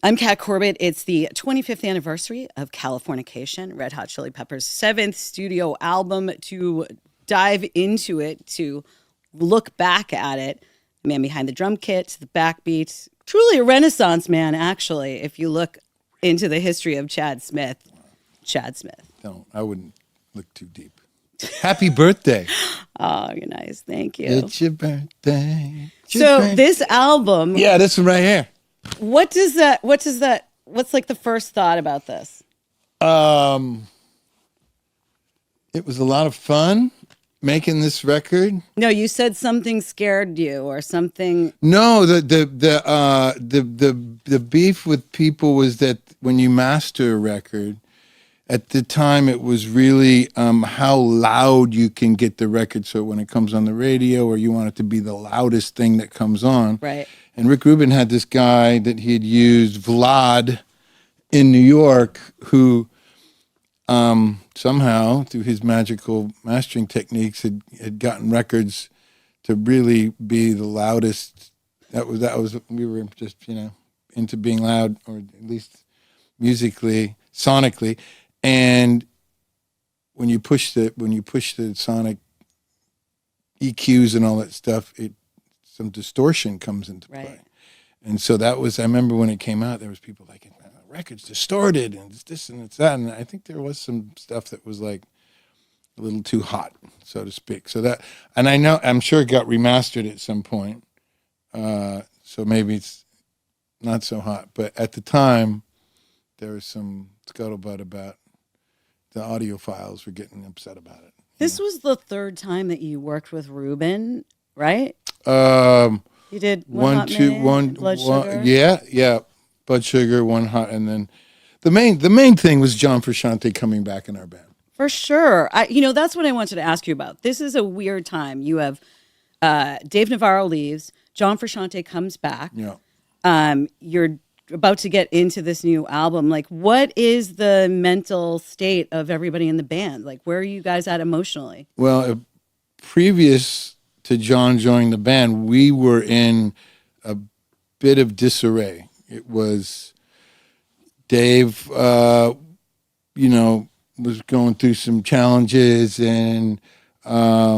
I'm Kat Corbett. It's the 25th anniversary of Californication, Red Hot Chili Peppers' seventh studio album. To dive into it, to look back at it, the man behind the drum kit, the backbeat, truly a renaissance man, actually, if you look into the history of Chad Smith. Chad Smith. No, I wouldn't look too deep. Happy birthday. Oh, you're nice. Thank you. It's your birthday. This album. Yeah, this one right here. What's like the first thought about this? It was a lot of fun making this record. No, you said something scared you or something. No, the beef with people was that when you master a record, at the time it was really how loud you can get the record. So when it comes on the radio, or you want it to be the loudest thing that comes on. Right. And Rick Rubin had this guy that he had used, Vlad, in New York, who somehow, through his magical mastering techniques, had gotten records to really be the loudest. That was we were just, into being loud, or at least musically, sonically. And when you push the sonic EQs and all that stuff, some distortion comes into play. Right. And so that was, I remember when it came out, there was people like, record's distorted and it's this and it's that. And I think there was some stuff that was like a little too hot, so to speak. So that, and I'm sure it got remastered at some point. So maybe it's not so hot. But at the time, there was some scuttlebutt about the audiophiles were getting upset about it. This was the third time that you worked with Rubin, right? You did Blood Sugar. Yeah. Blood Sugar, One Hot, and then the main thing was John Frusciante coming back in our band. For sure. That's what I wanted to ask you about. This is a weird time. You have Dave Navarro leaves, John Frusciante comes back. Yeah. You're about to get into this new album. Like, what is the mental state of everybody in the band? Like, where are you guys at emotionally? Well, previous to John joining the band, we were in a bit of disarray. It was Dave, was going through some challenges, and I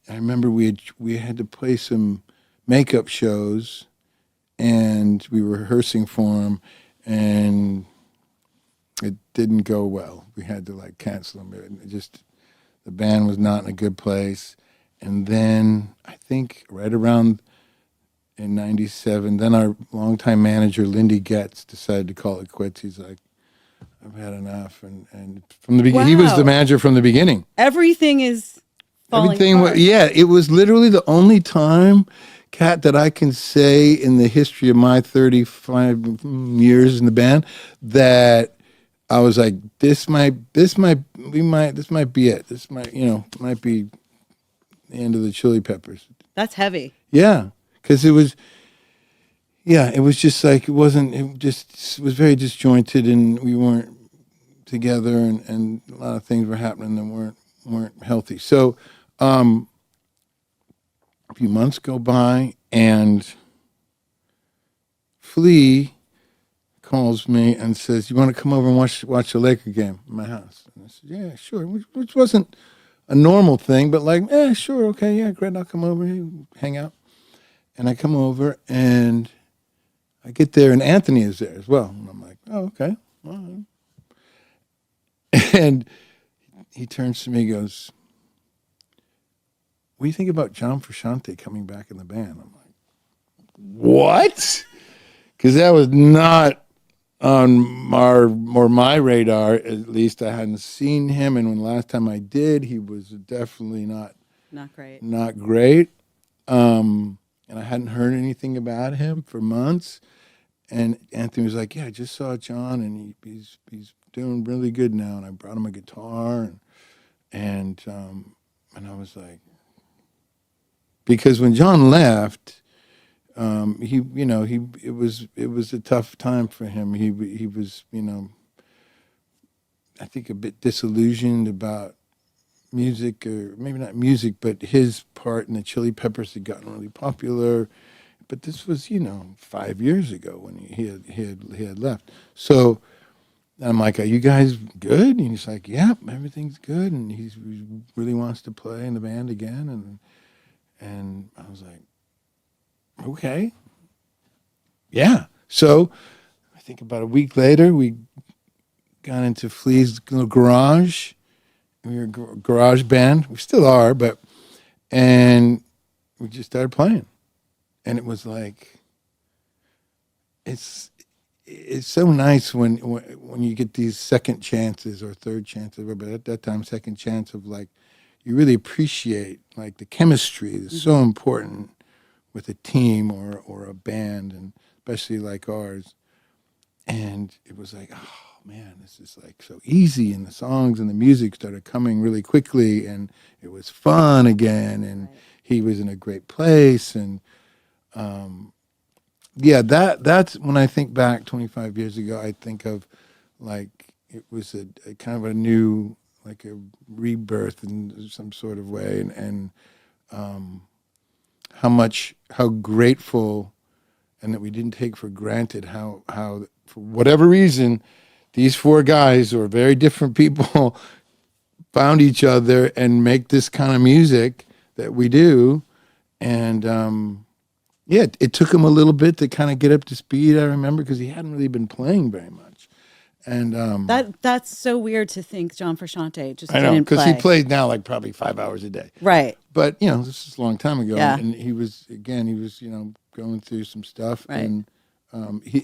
remember we had to play some makeup shows, and we were rehearsing for him, and it didn't go well. We had to cancel them. The band was not in a good place. And then I think right around in 97, then our longtime manager, Lindy Getz, decided to call it quits. He's like, I've had enough. And from the beginning, he was the manager from the beginning. Everything is falling apart. It was literally the only time, Kat, that I can say in the history of my 35 years in the band that I was like, this might be it. This might be the end of the Chili Peppers. That's heavy. Yeah. Because it was just like, it was very disjointed, and we weren't together, and a lot of things were happening that weren't healthy. So a few months go by, and Flea calls me and says, you want to come over and watch a Laker game in my house? And I said, yeah, sure, which wasn't a normal thing, but sure, okay, yeah, great, I'll come over, hang out. And I come over, and I get there, and Anthony is there as well. And I'm like, oh, okay. All right. And he turns to me and goes, what do you think about John Frusciante coming back in the band? I'm like, what? Because that was not on my radar. At least I hadn't seen him, and when the last time I did, he was definitely not great. Not great. And I hadn't heard anything about him for months. And Anthony was like, yeah, I just saw John, and he's doing really good now. And I brought him a guitar, and I was like, because when John left, it was a tough time for him. He was, I think a bit disillusioned about music, or maybe not music, but his part in the Chili Peppers had gotten really popular. but this was 5 years ago when he had left. So I'm like, are you guys good? And he's like, yeah, everything's good, and he really wants to play in the band again, and I was like, okay, yeah. So I think about a week later, we got into Flea's little garage. We were a garage band. We still are, and we just started playing. And it was like, it's so nice when you get these second chances or third chances, but at that time, second chance of like, you really appreciate like the chemistry is so important with a team or a band, and especially like ours. And it was like, oh man, this is like so easy, and the songs and the music started coming really quickly, and it was fun again, and he was in a great place, and yeah, that's when I think back 25 years ago, I think of like it was a kind of a new, like a rebirth in some sort of way, and how grateful, and that we didn't take for granted how for whatever reason, these four guys who are very different people found each other and make this kind of music that we do. And yeah, it took him a little bit to kind of get up to speed, I remember, because he hadn't really been playing very much. And that's so weird to think John Frusciante just I know, didn't because play. he plays now like probably 5 hours a day. Right. But, this is a long time ago. Yeah. And he was, going through some stuff. Right. And he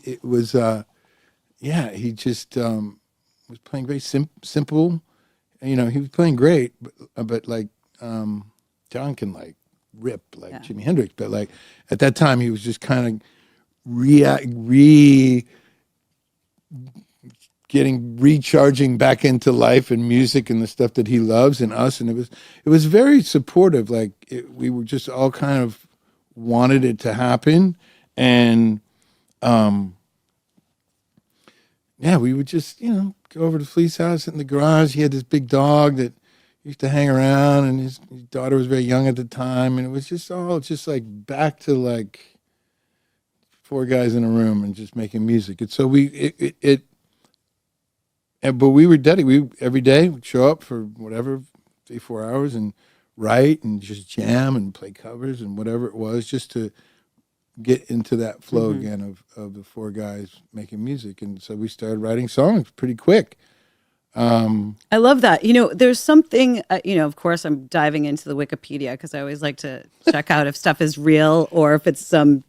just was playing very simple. He was playing great, but like John can like rip like Jimi Hendrix. But like at that time, he was just kind of recharging back into life and music and the stuff that he loves and us, and it was very supportive. Like we were just all kind of wanted it to happen, and yeah, we would just go over to Flea's house, sit in the garage. He had this big dog that used to hang around, and his daughter was very young at the time, and it was just all just like back to like four guys in a room and just making music. And so but we were dedicated. We every day would show up for whatever 3-4 hours and write and just jam and play covers and whatever it was, just to get into that flow again of the four guys making music. And so we started writing songs pretty quick. I love that. There's something, of course, I'm diving into the Wikipedia because I always like to check out if stuff is real or if it's some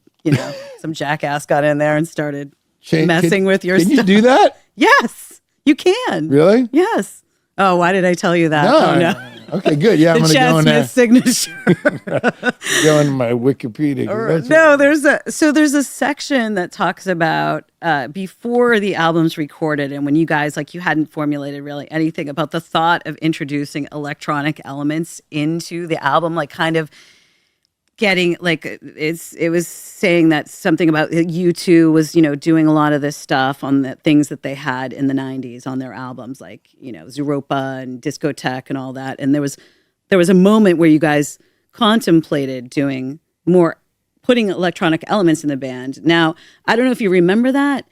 jackass got in there and started messing with your stuff. Can you do that? Yes, you can. Really? Yes. Oh, why did I tell you that? No. Okay, good. Yeah, I'm going to go in there. Chad Smith signature. Go in my Wikipedia. No, there's a section that talks about before the album's recorded and when you guys, like, you hadn't formulated really anything about the thought of introducing electronic elements into the album, like kind of getting like it was saying that something about U2 was doing a lot of this stuff on the things that they had in the 90s on their albums, like Zeropa and Discotheque and all that. And there was a moment where you guys contemplated doing more, putting electronic elements in the band. Now, I don't know if you remember that,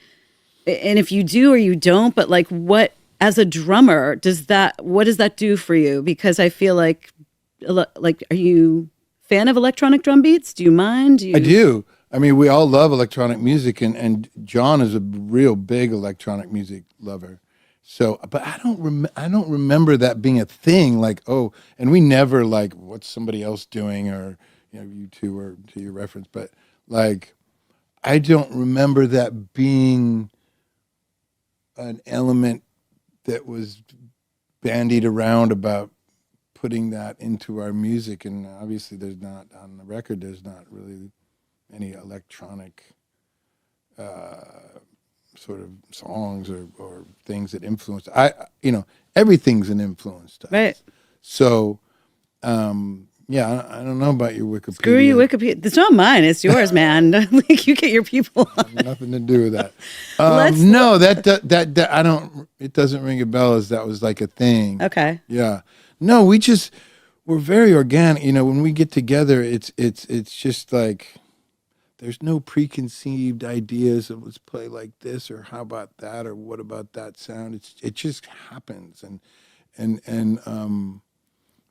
and if you do or you don't, but like what, as a drummer, what does that do for you? Because I feel like are you fan of electronic drum beats? Do you mind? I do. I mean, we all love electronic music, and John is a real big electronic music lover. So, but I don't remember that being a thing. Like, and we never like what's somebody else doing, or you two, or to your reference. But like, I don't remember that being an element that was bandied around about putting that into our music. And obviously there's not, on the record, there's not really any electronic sort of songs or things that influence. Everything's an influence to us. Right. So, yeah, I don't know about your Wikipedia. Screw you, Wikipedia. It's not mine. It's yours, man. Like, you get your people on. Nothing to do with that. No, that I don't. It doesn't ring a bell as that was like a thing. Okay. Yeah. No, we're very organic. When we get together, it's just like there's no preconceived ideas of let's play like this or how about that or what about that sound. It just happens, and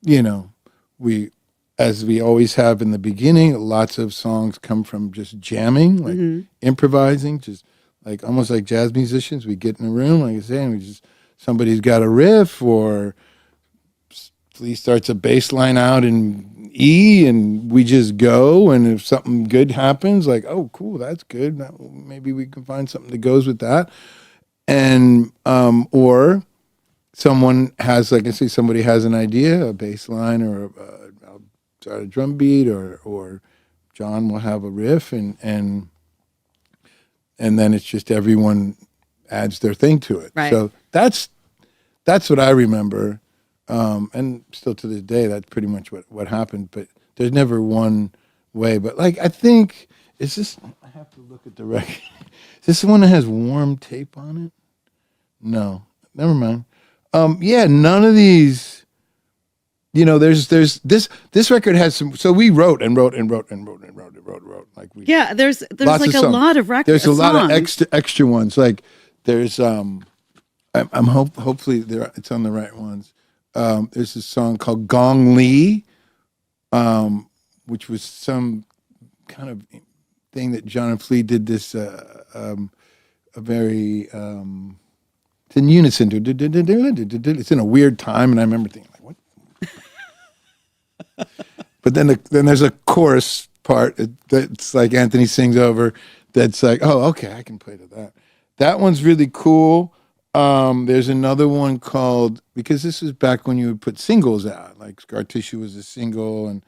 you know, we, as we always have in the beginning, lots of songs come from just jamming, like improvising, just like almost like jazz musicians. We get in a room, like I say, and we just, somebody's got a riff, or Flea starts a bass line out in E, and we just go. And if something good happens, like, oh, cool, that's good. Maybe we can find something that goes with that. And or someone has, like I say, somebody has an idea, a bass line, or I'll start a drum beat, or John will have a riff, and then it's just everyone adds their thing to it. Right. So that's what I remember. And still to this day, that's pretty much what happened. But there's never one way. But like, I think, is this, I have to look at the record. Is this the one that has warm tape on it? No, never mind. Yeah, none of these, you know, there's this record has some, so we wrote. Like we, Yeah, there's like a lot of records. There's a lot of extra ones. Like there's, I'm hopefully it's on the right ones. There's a song called Gong Li, which was some kind of thing that John and Flea did this, a very, it's in unison. It's in a weird time, and I remember thinking, like, what? But then there's a chorus part that's like Anthony sings over. That's like, oh, okay, I can play to that. That one's really cool. There's another one called, because this is back when you would put singles out, like Scar Tissue was a single, and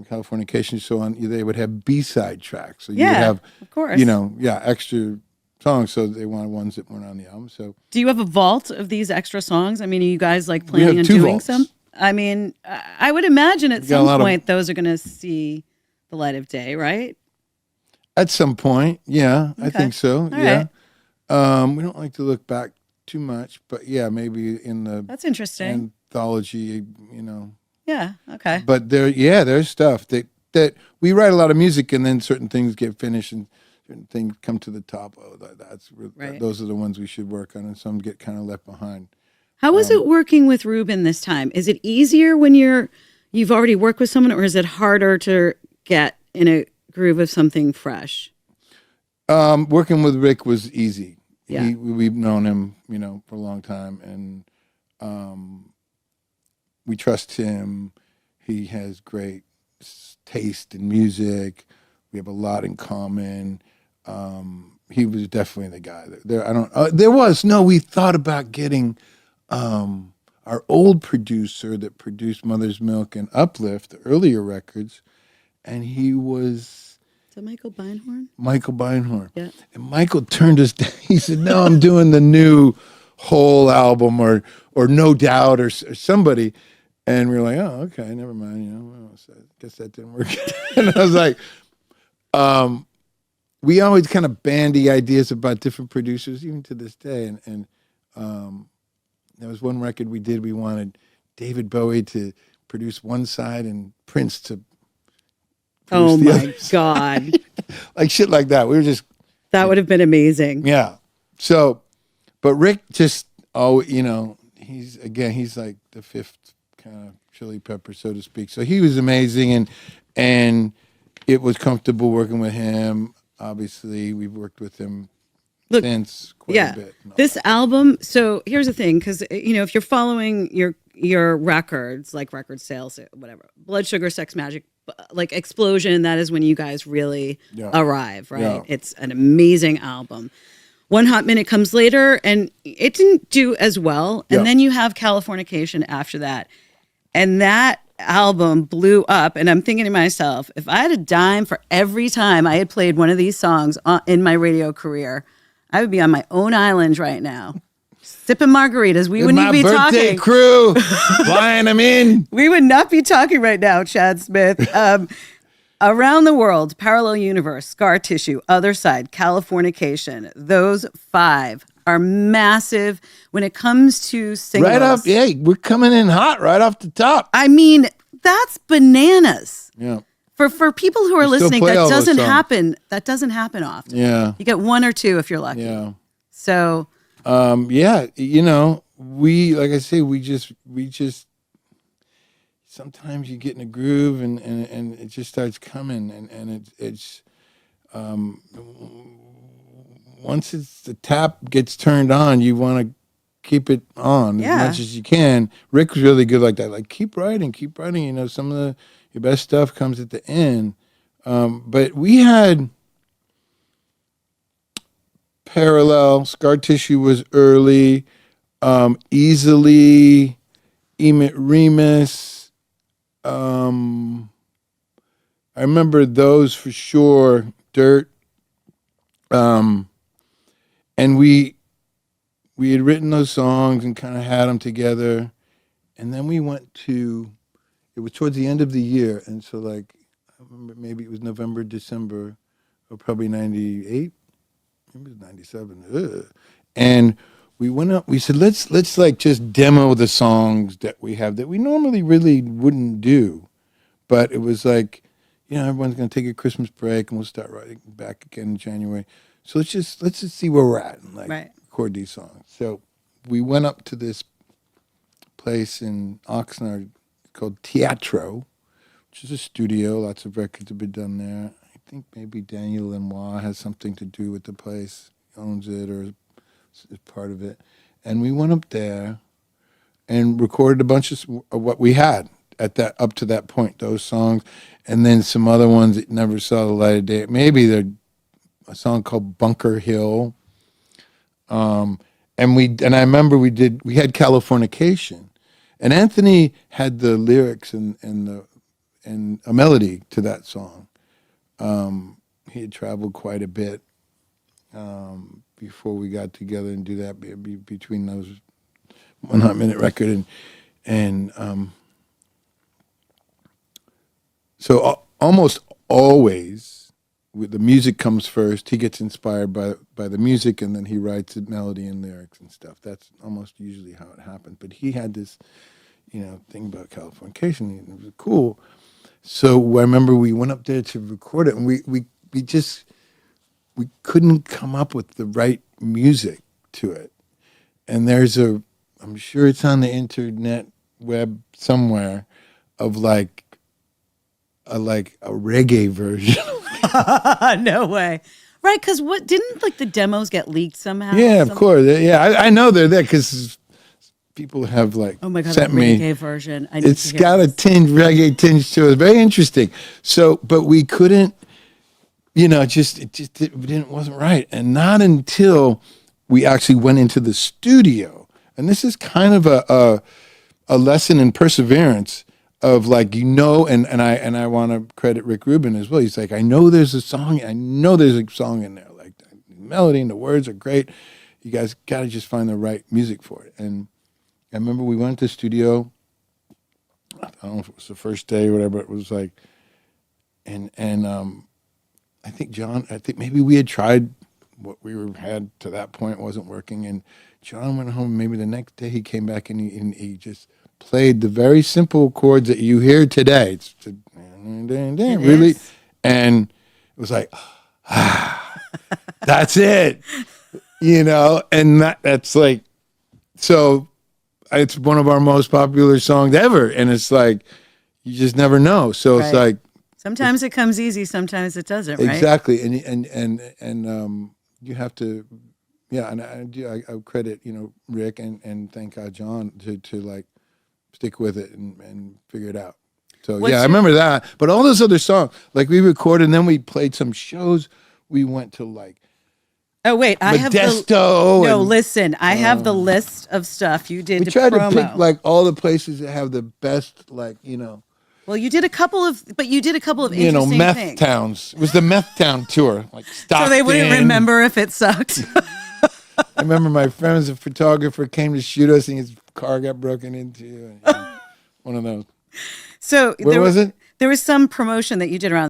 Californication, so on. They would have B-side tracks, so you would have, of course, you know, extra songs. So they wanted ones that weren't on the album. So, do you have a vault of these extra songs? I mean, are you guys like planning on doing vaults. some? I mean, I would imagine at some point those are going to see the light of day, right? At some point, yeah, okay. I think so. All yeah. Right. We don't like to look back too much, but yeah, maybe in the that's interesting anthology, you know. Yeah. Okay. But there's stuff that we write a lot of music, and then certain things get finished and certain things come to the top. Oh, that's right. Those are the ones we should work on, and some get kind of left behind. How is it working with Rubin this time? Is it easier when you've already worked with someone, or is it harder to get in a groove of something fresh? Working with Rick was easy. Yeah. We've known him, you know, for a long time, and we trust him. He has great taste in music. We have a lot in common. He was definitely the guy. We thought about getting our old producer that produced Mother's Milk and Uplift, the earlier records, and he was... Is that Michael Beinhorn? Michael Beinhorn. Yeah. And Michael turned us down. He said, no, I'm doing the new whole album or No Doubt or somebody. And we were like, oh, okay, never mind. You know, well, so I guess that didn't work. And I was like, we always kind of bandy ideas about different producers, even to this day. And there was one record we did. We wanted David Bowie to produce one side and Prince to oh my God. Like shit like that. We were just... That would have been amazing. Yeah. So, but Rick just, you know, he's like the fifth kind of Chili Pepper, so to speak. So he was amazing, and it was comfortable working with him. Obviously, we've worked with him since quite a bit. This album, so here's the thing, because, you know, if you're following your records, like record sales, whatever, Blood Sugar Sex Magik, like Explosion, that is when you guys really arrive, right? Yeah. It's an amazing album. One Hot Minute comes later, and it didn't do as well. And then you have Californication after that. And that album blew up. And I'm thinking to myself, if I had a dime for every time I had played one of these songs in my radio career, I would be on my own island right now, sipping margaritas. We wouldn't even be talking. My birthday crew, flying them in. We would not be talking right now, Chad Smith. Around the World, Parallel Universe, Scar Tissue, Other Side, Californication. Those 5 are massive when it comes to singles. Right off, we're coming in hot right off the top. I mean, that's bananas. Yeah. For people who are We still listening, play that all those doesn't songs. happen. That doesn't happen often. Yeah. You get one or two if you're lucky. Yeah. So Yeah, you know, like I say, we just sometimes you get in a groove and it just starts coming and it's once the tap gets turned on, you want to keep it on as Yeah. much as you can. Rick was really good like that. Like keep writing. You know, some of your best stuff comes at the end. But we had Parallel, Scar Tissue was early, Easily, Emit Remus. I remember those for sure. Dirt. And we had written those songs and kind of had them together, and then we went to. It was towards the end of the year, and so like I remember maybe it was November, December, or probably '98. Maybe it was '97. Ugh. And we went up. We said let's like just demo the songs that we have that we normally really wouldn't do, but it was like, you know, everyone's going to take a Christmas break and we'll start writing back again in January. So let's just see where we're at and like record these songs. So we went up to this place in Oxnard called Teatro, which is a studio. Lots of records have been done there. I think maybe Daniel Lenoir has something to do with the place, he owns it or is part of it. And we went up there and recorded a bunch of what we had at that up to that point, those songs, and then some other ones that never saw the light of day. Maybe they're a song called Bunker Hill. And I remember we had Californication, and Anthony had the lyrics and a melody to that song. He had traveled quite a bit before we got together and do that between those 1 Hot Minute record and so almost always the music comes first. He gets inspired by the music, and then he writes the melody and lyrics and stuff. That's almost usually how it happened. But he had this, you know, thing about Californication. And it was cool. So I remember we went up there to record it, and we couldn't come up with the right music to it. And I'm sure it's on the internet web somewhere of like a reggae version. No way. Right, because didn't like the demos get leaked somehow? Yeah, of course. Yeah, I know they're there because people have like sent me reggae version. It's got a reggae tinge to it. Very interesting. So, but we couldn't, you know, it wasn't right. And not until we actually went into the studio, and this is kind of a lesson in perseverance of like, you know, and I want to credit Rick Rubin as well. He's like, I know there's a song in there. Like the melody and the words are great. You guys got to just find the right music for it. And I remember we went to the studio. I don't know if it was the first day or whatever. It was like, and I think maybe we had tried what we had to that point wasn't working. And John went home. Maybe the next day he came back and he just played the very simple chords that you hear today. It's really, and it was like, that's it, you know. And that's like, so it's one of our most popular songs ever. And it's like, you just never know. So it's like, sometimes it comes easy, sometimes it doesn't. Right? Exactly, and you have to, yeah. And I credit, you know, Rick and thank God John to like stick with it and figure it out. So I remember that. But all those other songs, like we recorded, and then we played some shows. We went to like. Oh wait, I have listen. I have the list of stuff you did. We tried to pick like all the places that have the best, like, you know. Well, you did a couple of interesting, you know, meth things. towns. It was the meth town tour, like Stockton. So they wouldn't remember if it sucked. I remember my friend was a photographer, came to shoot us, and his car got broken into. One of those. So where was it? There was some promotion that you did around